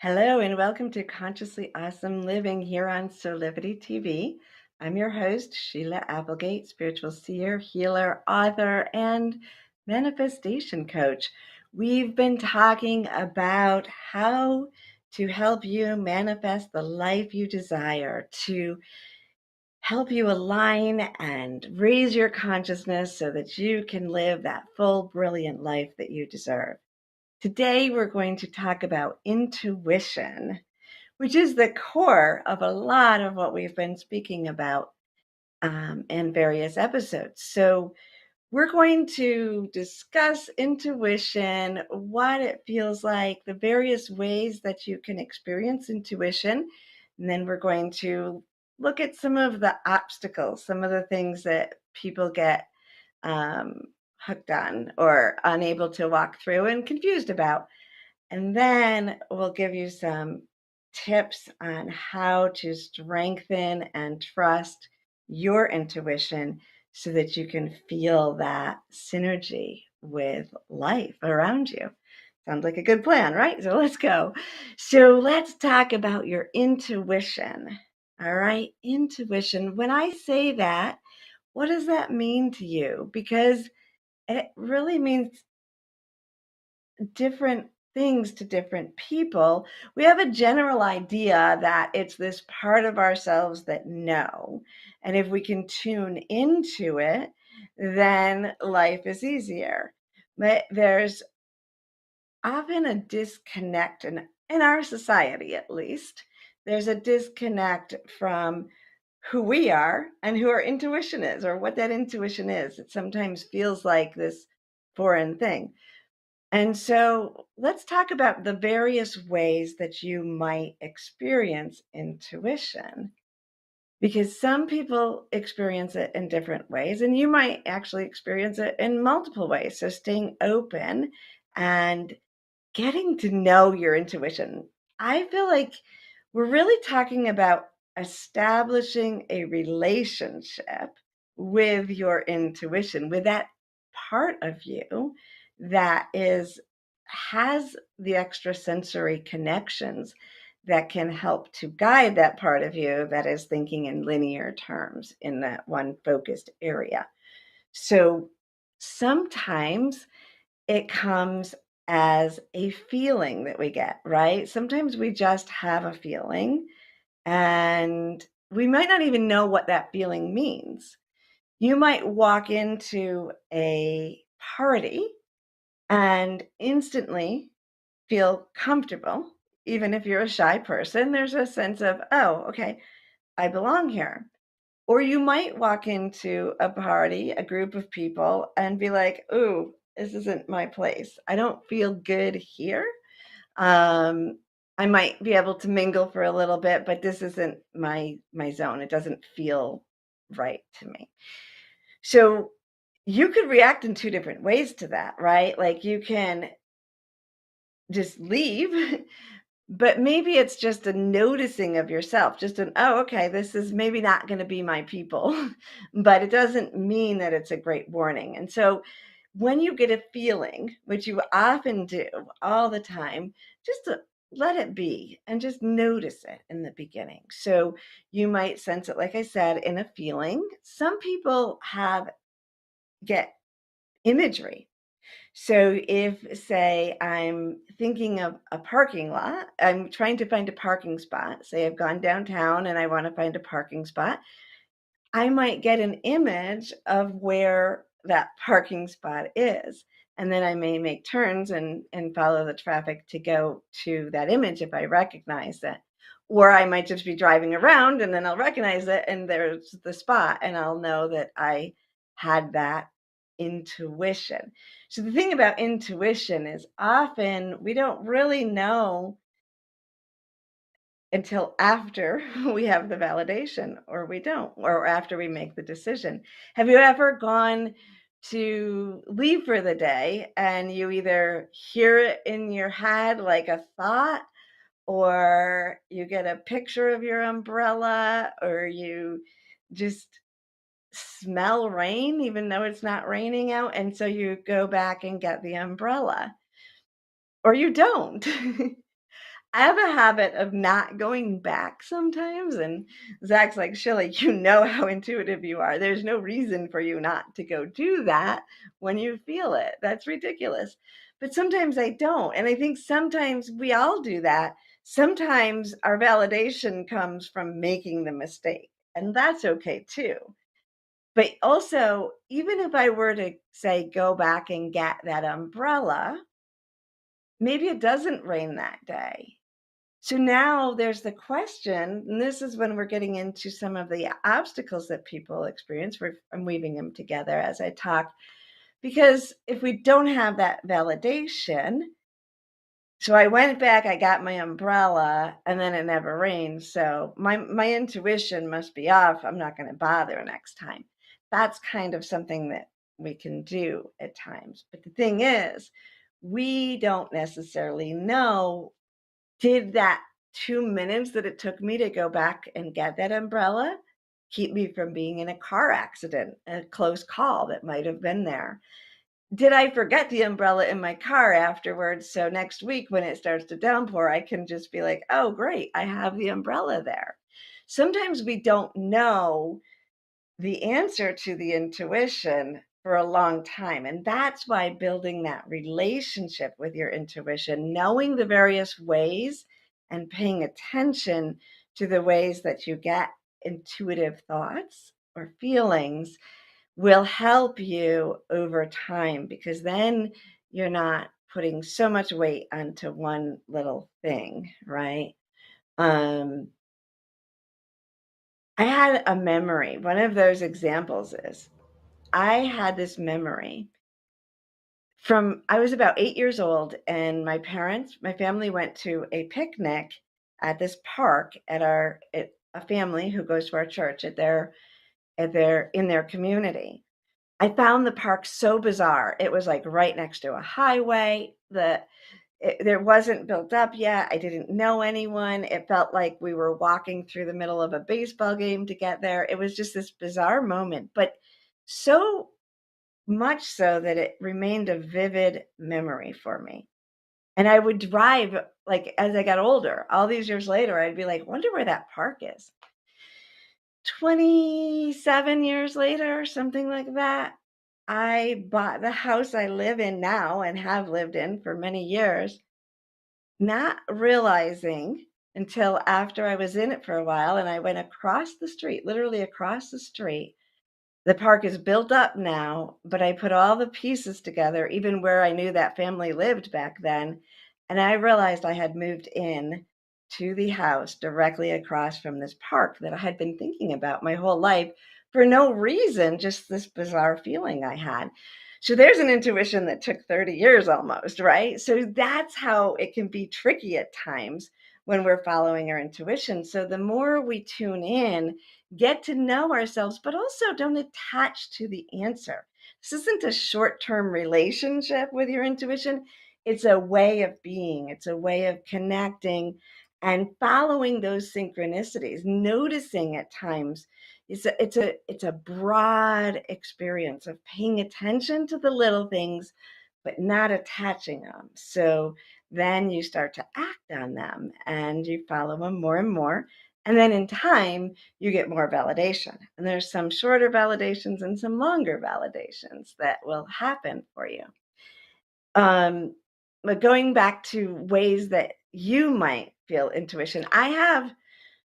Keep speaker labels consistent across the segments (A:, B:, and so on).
A: Hello and welcome to Consciously Awesome Living here on Solivity TV. I'm your host, Sheila Applegate, spiritual seer, healer, author, and manifestation coach. We've been talking about how to help you manifest the life you desire, to help you align and raise your consciousness so that you can live that full, brilliant life that you deserve. Today, we're going to talk about intuition, which is the core of a lot of what we've been speaking about in various episodes. So, we're going to discuss intuition, what it feels like, the various ways that you can experience intuition. And then we're going to look at some of the obstacles, some of the things that people get um, hooked on or unable to walk through and confused about. And then we'll give you some tips on how to strengthen and trust your intuition so that you can feel that synergy with life around you. Sounds like a good plan, right? So let's go. So let's talk about your intuition. All right, intuition. When I say that, what does that mean to you? Because it really means different things to different people. We have a general idea that it's this part of ourselves that know. And if we can tune into it, then life is easier. But there's often a disconnect in our society, at least. There's a disconnect from who we are and who our intuition is, or what that intuition is. It sometimes feels like this foreign thing. And so let's talk about the various ways that you might experience intuition, because some people experience it in different ways, and you might actually experience it in multiple ways. So staying open and getting to know your intuition. I feel like we're really talking about establishing a relationship with your intuition, with that part of you that has the extrasensory connections that can help to guide that part of you that is thinking in linear terms in that one focused area. So sometimes it comes as a feeling that we get, right? Sometimes we just have a feeling and we might not even know what that feeling means. You might walk into a party and instantly feel comfortable. Even if you're a shy person, there's a sense of, oh, okay, I belong here. Or you might walk into a party, a group of people, and be like, ooh, this isn't my place. I don't feel good here. Um, I might be able to mingle for a little bit, but this isn't my zone. It doesn't feel right to me. So you could react in two different ways to that, right? Like you can just leave, but maybe it's just a noticing of yourself, just an, oh, okay, this is maybe not going to be my people, but it doesn't mean that it's a great warning. And so when you get a feeling, which you often do all the time, just to let it be and just notice it in the beginning. So you might sense it, like I said, in a feeling. Some people get imagery. So if, say, I'm thinking of a parking lot, I'm trying to find a parking spot. Say I've gone downtown and I want to find a parking spot. I might get an image of where that parking spot is. And then I may make turns and follow the traffic to go to that image if I recognize it. Or I might just be driving around and then I'll recognize it and there's the spot and I'll know that I had that intuition. So the thing about intuition is often we don't really know until after we have the validation, or we don't, or after we make the decision. Have you ever gone to leave for the day and you either hear it in your head like a thought, or you get a picture of your umbrella, or you just smell rain even though it's not raining out, and so you go back and get the umbrella, or you don't? I have a habit of not going back sometimes. And Zach's like, Sheila, you know how intuitive you are. There's no reason for you not to go do that when you feel it. That's ridiculous. But sometimes I don't. And I think sometimes we all do that. Sometimes our validation comes from making the mistake, and that's okay too. But also, even if I were to say, go back and get that umbrella, maybe it doesn't rain that day. So now there's the question, and this is when we're getting into some of the obstacles that people experience. I'm weaving them together as I talk, because if we don't have that validation, so I went back, I got my umbrella, and then it never rained. So my intuition must be off. I'm not going to bother next time. That's kind of something that we can do at times. But the thing is, we don't necessarily know, did that 2 minutes that it took me to go back and get that umbrella keep me from being in a car accident, a close call that might have been there? Did I forget the umbrella in my car afterwards? So next week when it starts to downpour, I can just be like, oh, great, I have the umbrella there. Sometimes we don't know the answer to the intuition for a long time. And that's why building that relationship with your intuition, knowing the various ways and paying attention to the ways that you get intuitive thoughts or feelings, will help you over time, because then you're not putting so much weight onto one little thing, right? Um, I had a memory. One of those examples is I had this memory from I was about 8 years old, and my family went to a picnic at this park at a family who goes to our church in their community. I found the park so bizarre. It was like right next to a highway. There wasn't built up yet. I didn't know anyone. It felt like we were walking through the middle of a baseball game to get there. It was just this bizarre moment, but so much so that it remained a vivid memory for me. And I would drive, like as I got older, all these years later, I'd be like, wonder where that park is. 27 years later, something like that, I bought the house I live in now and have lived in for many years, not realizing until after I was in it for a while, and I went across the street, literally across the street. The park is built up now, but I put all the pieces together, even where I knew that family lived back then, and I realized I had moved in to the house directly across from this park that I had been thinking about my whole life for no reason, just this bizarre feeling I had. So there's an intuition that took 30 years almost, right? So that's how it can be tricky at times when we're following our intuition. So the more we tune in, get to know ourselves, but also don't attach to the answer. This isn't a short term relationship with your intuition. It's a way of being, it's a way of connecting and following those synchronicities, noticing at times. It's a broad experience of paying attention to the little things, but not attaching them. So then you start to act on them and you follow them more and more. And then in time, you get more validation. And there's some shorter validations and some longer validations that will happen for you. But going back to ways that you might feel intuition, I have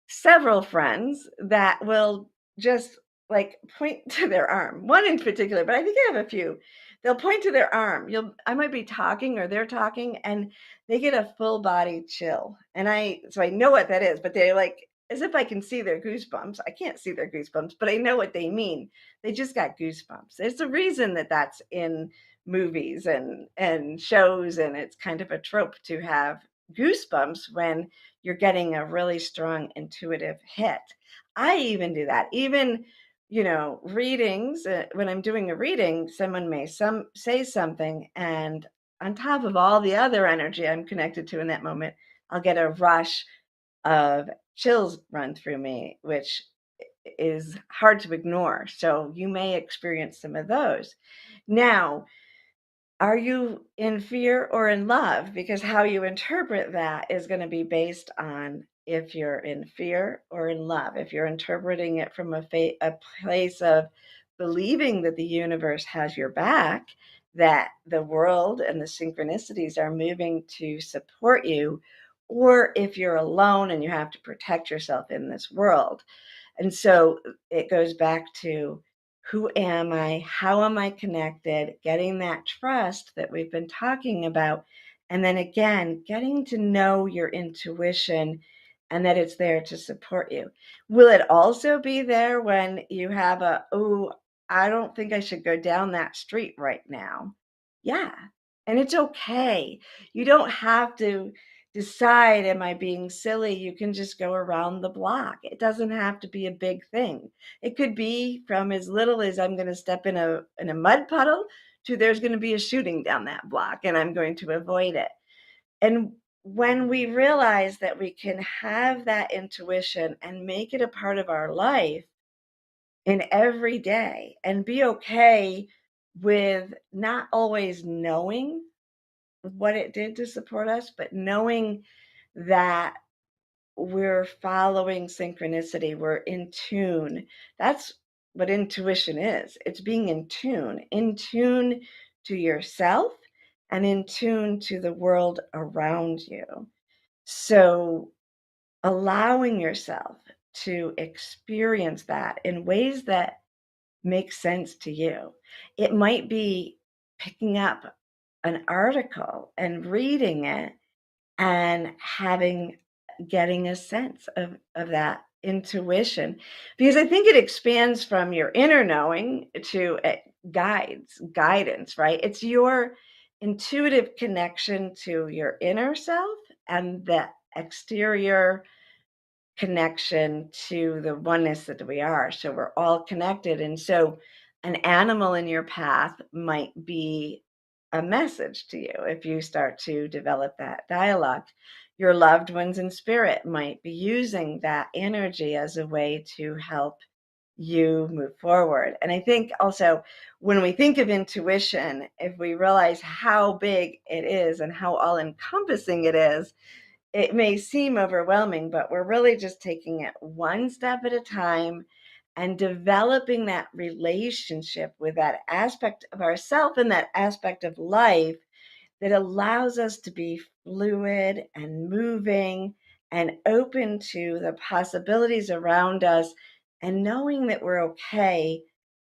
A: several friends that will just like point to their arm. One in particular, but I think I have a few. They'll point to their arm. I might be talking or they're talking and they get a full body chill. So I know what that is, but they're like as if I can see their goosebumps. I can't see their goosebumps, but I know what they mean. They just got goosebumps. There's a reason that that's in movies and shows, and it's kind of a trope to have goosebumps when you're getting a really strong intuitive hit. I even do that. Even, readings, when I'm doing a reading, someone may say something, and on top of all the other energy I'm connected to in that moment, I'll get a rush of chills run through me, which is hard to ignore. So you may experience some of those. Now, Are you in fear or in love? Because how you interpret that is going to be based on if you're in fear or in love. If you're interpreting it from a place of believing that the universe has your back, that the world and the synchronicities are moving to support you, or if you're alone and you have to protect yourself in this world. And so it goes back to, who am I? How am I connected? Getting that trust that we've been talking about. And then again, getting to know your intuition and that it's there to support you. Will it also be there when you have oh, I don't think I should go down that street right now? Yeah. And it's okay. You don't have to decide, am I being silly? You can just go around the block. It doesn't have to be a big thing. It could be from as little as I'm going to step in a mud puddle to there's going to be a shooting down that block and I'm going to avoid it. And when we realize that we can have that intuition and make it a part of our life in every day and be okay with not always knowing what it did to support us, but knowing that we're following synchronicity, we're in tune. That's what intuition is. It's being in tune to yourself and in tune to the world around you. So allowing yourself to experience that in ways that make sense to you. It might be picking up an article and reading it and getting a sense of that intuition, because I think it expands from your inner knowing to guidance, right? It's your intuitive connection to your inner self and the exterior connection to the oneness that we are. So we're all connected. And so an animal in your path might be a message to you if you start to develop that dialogue. Your loved ones in spirit might be using that energy as a way to help you move forward. And I think also when we think of intuition, if we realize how big it is and how all encompassing it is, it may seem overwhelming, but we're really just taking it one step at a time and developing that relationship with that aspect of ourself and that aspect of life that allows us to be fluid and moving and open to the possibilities around us, and knowing that we're okay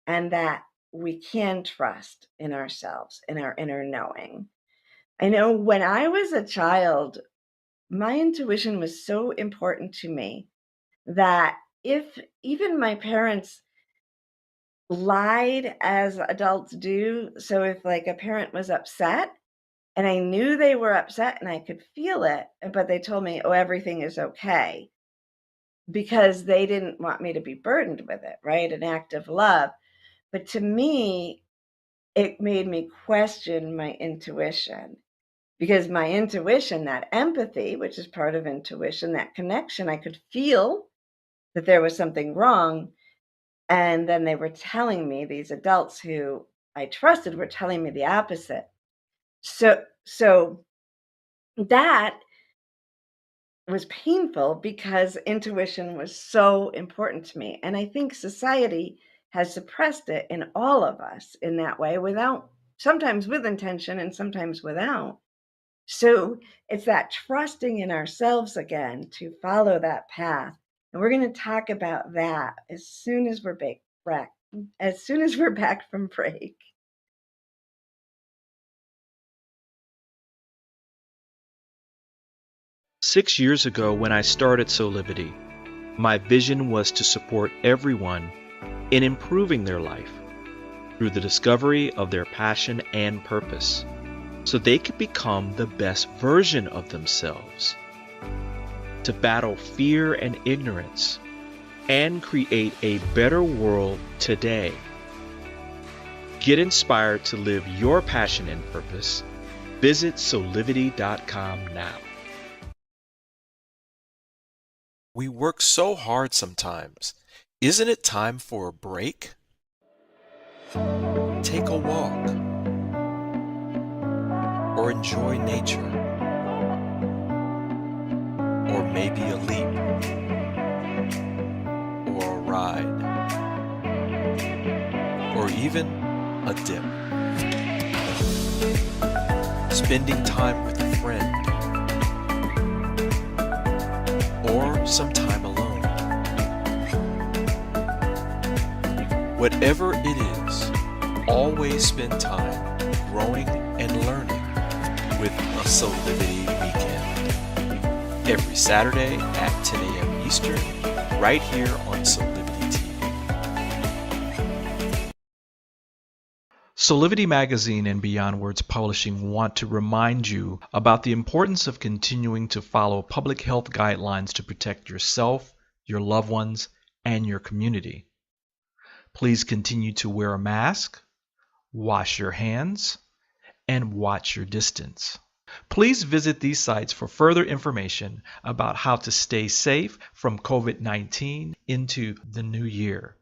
A: and that we can trust in ourselves, in our inner knowing. I know when I was a child, my intuition was so important to me that if even my parents lied as adults do, so if like a parent was upset and I knew they were upset and I could feel it, but they told me, oh, everything is okay, because they didn't want me to be burdened with it, right? An act of love. But to me, it made me question my intuition, because my intuition, that empathy, which is part of intuition, that connection, I could feel that there was something wrong. And then they were telling me, these adults who I trusted were telling me the opposite. So that was painful because intuition was so important to me. And I think society has suppressed it in all of us in that way, without, sometimes with intention and sometimes without. So it's that trusting in ourselves again to follow that path. And we're going to talk about that as soon as we're back, as soon as we're back from break.
B: Six years ago, when I started Solivity, my vision was to support everyone in improving their life through the discovery of their passion and purpose, so they could become the best version of themselves, to battle fear and ignorance, and create a better world today. Get inspired to live your passion and purpose. Visit solivity.com now.
C: We work so hard sometimes. Isn't it time for a break? Take a walk. or enjoy nature, or maybe a leap or a ride, or even a dip. Spending time with a friend, or some time alone. Whatever it is, always spend time growing and learning with a Solidity Weekend. Every Saturday at 10 a.m. Eastern, right here on Solidity TV.
B: Solidity Magazine and Beyond Words Publishing want to remind you about the importance of continuing to follow public health guidelines to protect yourself, your loved ones, and your community. Please continue to wear a mask, wash your hands, and watch your distance. Please visit these sites for further information about how to stay safe from COVID-19 into the new year.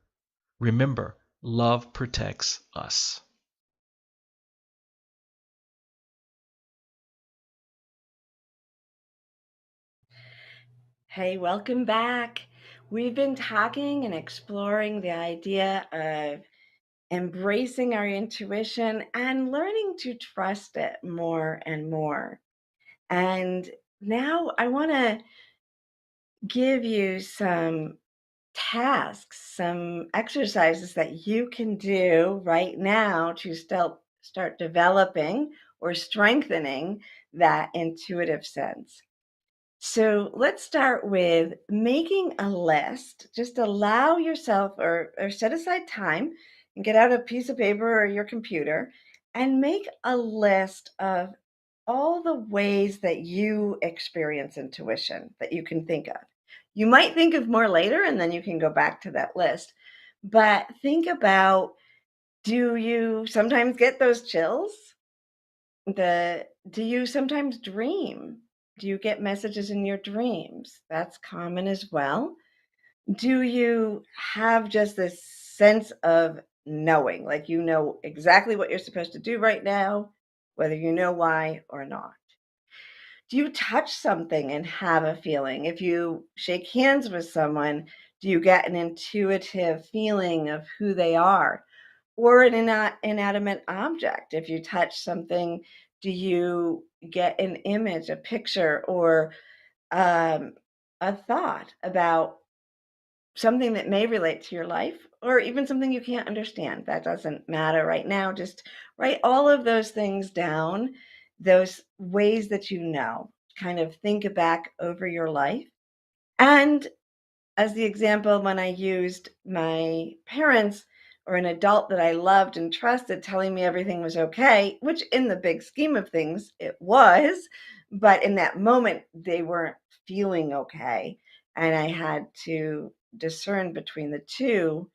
B: Remember, love protects us.
A: Hey, welcome back. We've been talking and exploring the idea of embracing our intuition and learning to trust it more and more. And now I want to give you some tasks, some exercises that you can do right now to start developing or strengthening that intuitive sense. So let's start with making a list. Just allow yourself or set aside time and get out a piece of paper or your computer and make a list of all the ways that you experience intuition that you can think of. You might think of more later and then you can go back to that list. But think about, do you sometimes get those chills? Do you sometimes dream? Do you get messages in your dreams? That's common as well. Do you have just this sense of knowing, like you know exactly what you're supposed to do right now, whether you know why or not? Do you touch something and have a feeling? If you shake hands with someone, do you get an intuitive feeling of who they are? Or an inanimate object. If you touch something, do you get an image, a picture, or um, a thought about something that may relate to your life, or even something you can't understand? That doesn't matter right now. Just write all of those things down, those ways that you know. Kind of think back over your life. And as the example, when I used my parents or an adult that I loved and trusted telling me everything was okay, which in the big scheme of things, it was. But in that moment, they weren't feeling okay. And I had to discern between the two,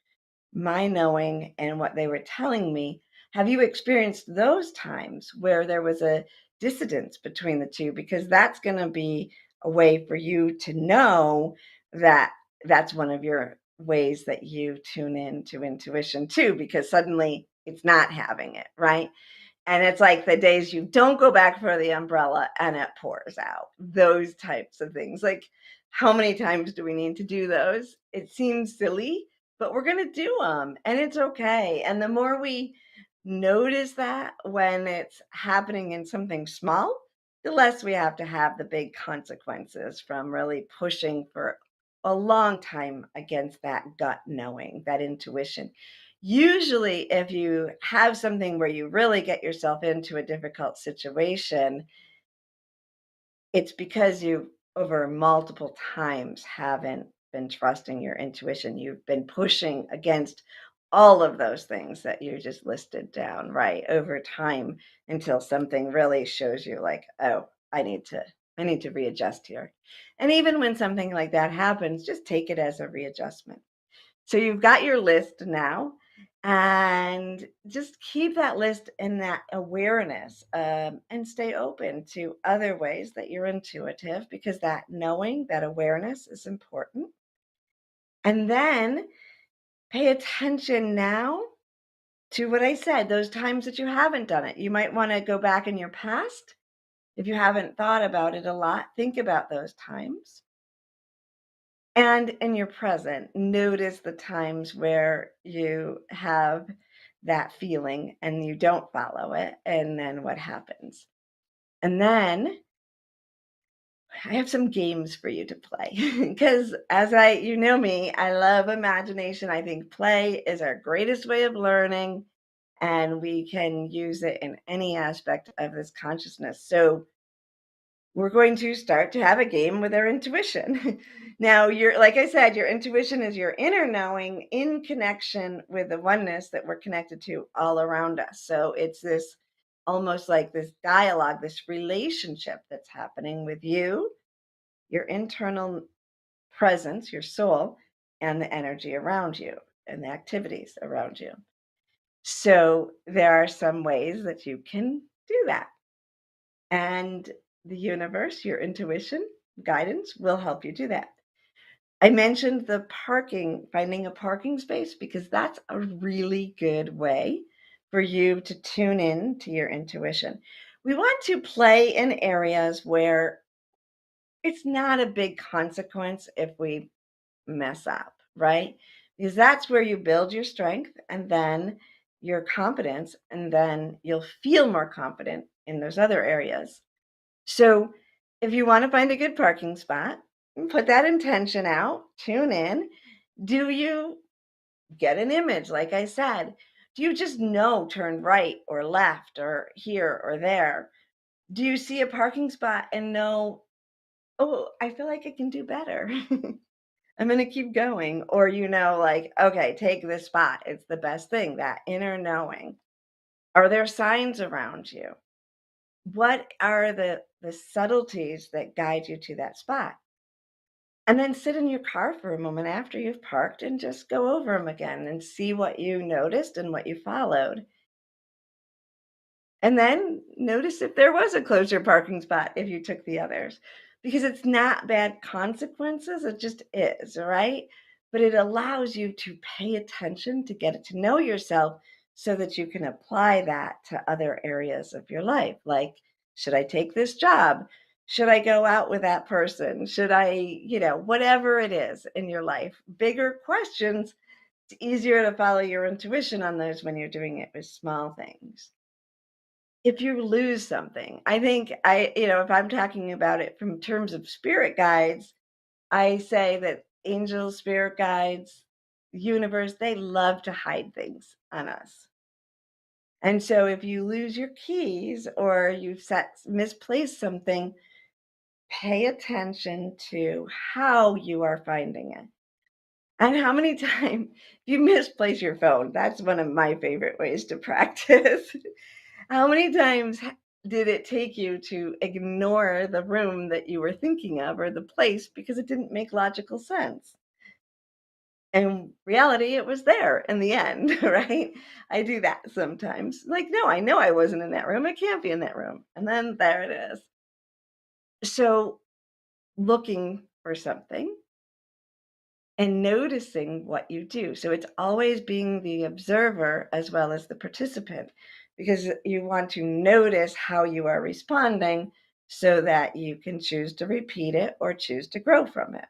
A: my knowing and what they were telling me. Have you experienced those times where there was a dissidence between the two? Because that's going to be a way for you to know that that's one of your ways that you tune in to intuition too, because suddenly it's not having it, right? And it's like the days you don't go back for the umbrella and it pours out. Those types of things. Like, how many times do we need to do those? It seems silly, but we're going to do them and it's okay. And the more we notice that when it's happening in something small, the less we have to have the big consequences from really pushing for a long time against that gut knowing, that intuition. Usually, if you have something where you really get yourself into a difficult situation, it's because you, over multiple times, haven't been trusting your intuition. You've been pushing against all of those things that you just listed down, right, over time until something really shows you like, oh, I need to readjust here. And even when something like that happens, just take it as a readjustment. So you've got your list now, and just keep that list in that awareness, and stay open to other ways that you're intuitive, because that knowing, that awareness is important. And then pay attention now to what I said, those times that you haven't done it. You might want to go back in your past. If you haven't thought about it a lot, think about those times. And in your present, notice the times where you have that feeling and you don't follow it, and then what happens. And then I have some games for you to play because you know me, I love imagination. I think play is our greatest way of learning, and we can use it in any aspect of this consciousness. So we're going to start to have a game with our intuition. Now, like I said, your intuition is your inner knowing in connection with the oneness that we're connected to all around us. So it's this almost like this dialogue, this relationship that's happening with you, your internal presence, your soul, and the energy around you and the activities around you. So there are some ways that you can do that. And the universe, your intuition, guidance will help you do that. I mentioned the finding a parking space, because that's a really good way for you to tune in to your intuition. We want to play in areas where it's not a big consequence if we mess up, right? Because that's where you build your strength and then your confidence, and then you'll feel more confident in those other areas. So if you want to find a good parking spot, put that intention out, tune in. Do you get an image, like I said? Do you just know turn right or left or here or there? Do you see a parking spot and know, oh, I feel like I can do better? I'm going to keep going. Or, like, okay, take this spot. It's the best thing, that inner knowing. Are there signs around you? What are the subtleties that guide you to that spot? And then sit in your car for a moment after you've parked and just go over them again and see what you noticed and what you followed. And then notice if there was a closer parking spot if you took the others, because it's not bad consequences. It just is, right? But it allows you to pay attention, to get to know yourself so that you can apply that to other areas of your life. Like, should I take this job? Should I go out with that person? Should I, whatever it is in your life, bigger questions. It's easier to follow your intuition on those when you're doing it with small things. If you lose something, I think if I'm talking about it from terms of spirit guides, I say that angels, spirit guides, universe, they love to hide things on us. And so if you lose your keys or you've misplaced something, pay attention to how you are finding it. And how many times you misplace your phone? That's one of my favorite ways to practice. How many times did it take you to ignore the room that you were thinking of or the place because it didn't make logical sense? In reality, it was there in the end, right? I do that sometimes. Like, no, I know I wasn't in that room. I can't be in that room. And then there it is. So looking for something and noticing what you do. So it's always being the observer as well as the participant, because you want to notice how you are responding so that you can choose to repeat it or choose to grow from it.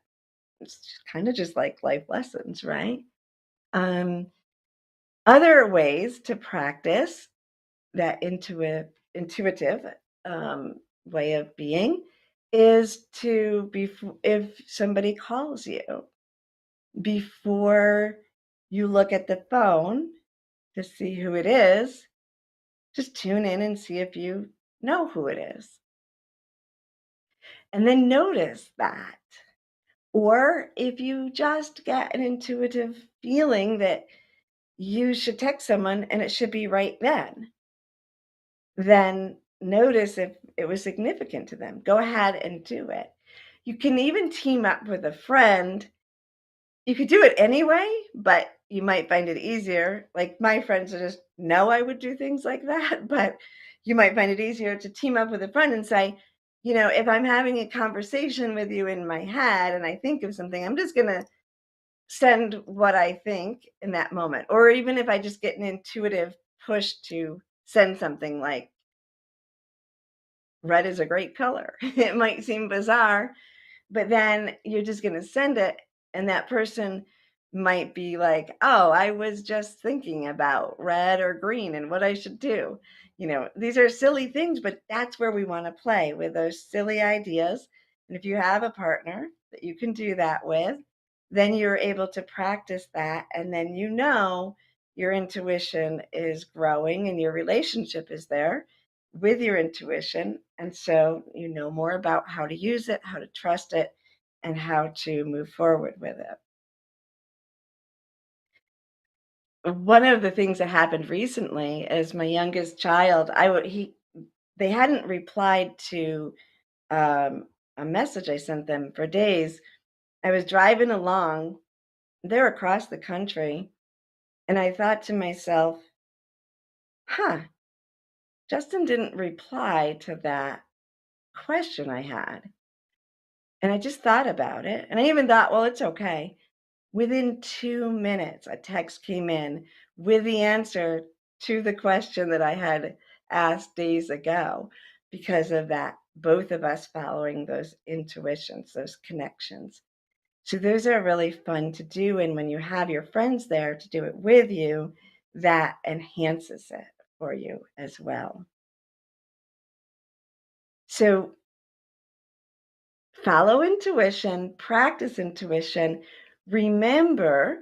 A: It's kind of just like life lessons, right? Other ways to practice that intuitive way of being is to be, if somebody calls you, before you look at the phone to see who it is, just tune in and see if you know who it is. And then notice that. Or if you just get an intuitive feeling that you should text someone and it should be right then notice if it was significant to them. Go ahead and do it. You can even team up with a friend. You could do it anyway, but you might find it easier. Like, my friends just know I would do things like that, but you might find it easier to team up with a friend and say, if I'm having a conversation with you in my head and I think of something, I'm just going to send what I think in that moment. Or even if I just get an intuitive push to send something like red is a great color. It might seem bizarre, but then you're just going to send it, and that person might be like, oh, I was just thinking about red or green and what I should do. These are silly things, but that's where we want to play with those silly ideas. And if you have a partner that you can do that with, then you're able to practice that, and then your intuition is growing and your relationship is there with your intuition. And so you know more about how to use it, how to trust it, and how to move forward with it. One of the things that happened recently is my youngest child, they hadn't replied to a message I sent them for days. I was driving along, they're across the country, and I thought to myself, huh, Justin didn't reply to that question I had. And I just thought about it. And I even thought, well, it's okay. Within 2 minutes, a text came in with the answer to the question that I had asked days ago because of that, both of us following those intuitions, those connections. So those are really fun to do. And when you have your friends there to do it with you, that enhances it for you as well. So follow intuition, practice intuition. Remember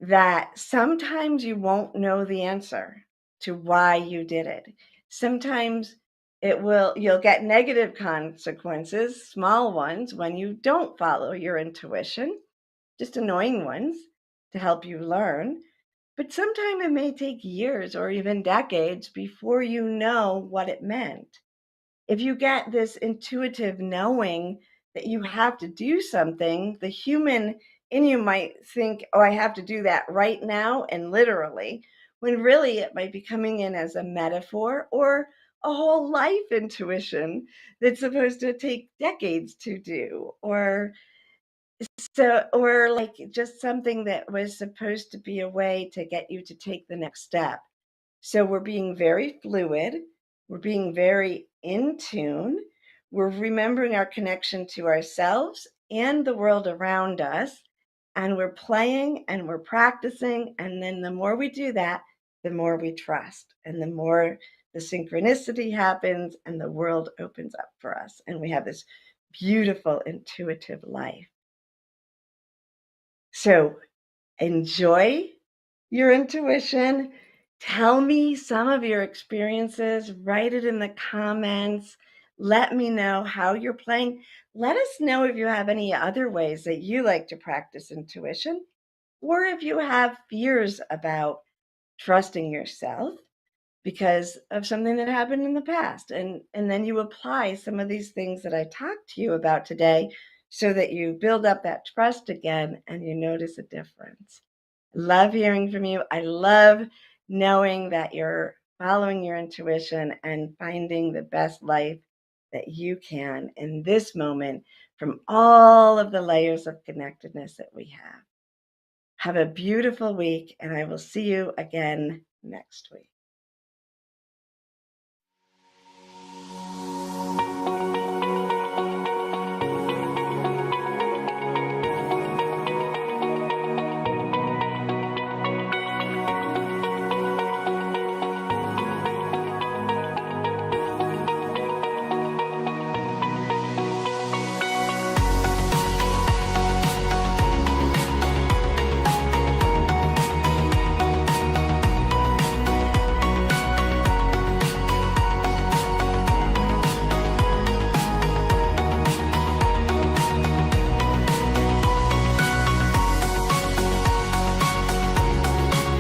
A: that sometimes you won't know the answer to why you did it. Sometimes you'll get negative consequences, small ones, when you don't follow your intuition, just annoying ones to help you learn. But sometimes it may take years or even decades before you know what it meant. If you get this intuitive knowing that you have to do something, the human in you might think, oh, I have to do that right now and literally, when really it might be coming in as a metaphor or a whole life intuition that's supposed to take decades to do, or like just something that was supposed to be a way to get you to take the next step. So we're being very fluid. We're being very in tune. We're remembering our connection to ourselves and the world around us. And we're playing and we're practicing. And then the more we do that, the more we trust. And the more the synchronicity happens and the world opens up for us. And we have this beautiful, intuitive life. So enjoy your intuition. Tell me some of your experiences. Write it in the comments. Let me know how you're playing. Let us know if you have any other ways that you like to practice intuition, or if you have fears about trusting yourself because of something that happened in the past. And then you apply some of these things that I talked to you about today so that you build up that trust again and you notice a difference. Love hearing from you. I love knowing that you're following your intuition and finding the best life that you can in this moment from all of the layers of connectedness that we have. Have a beautiful week, and I will see you again next week.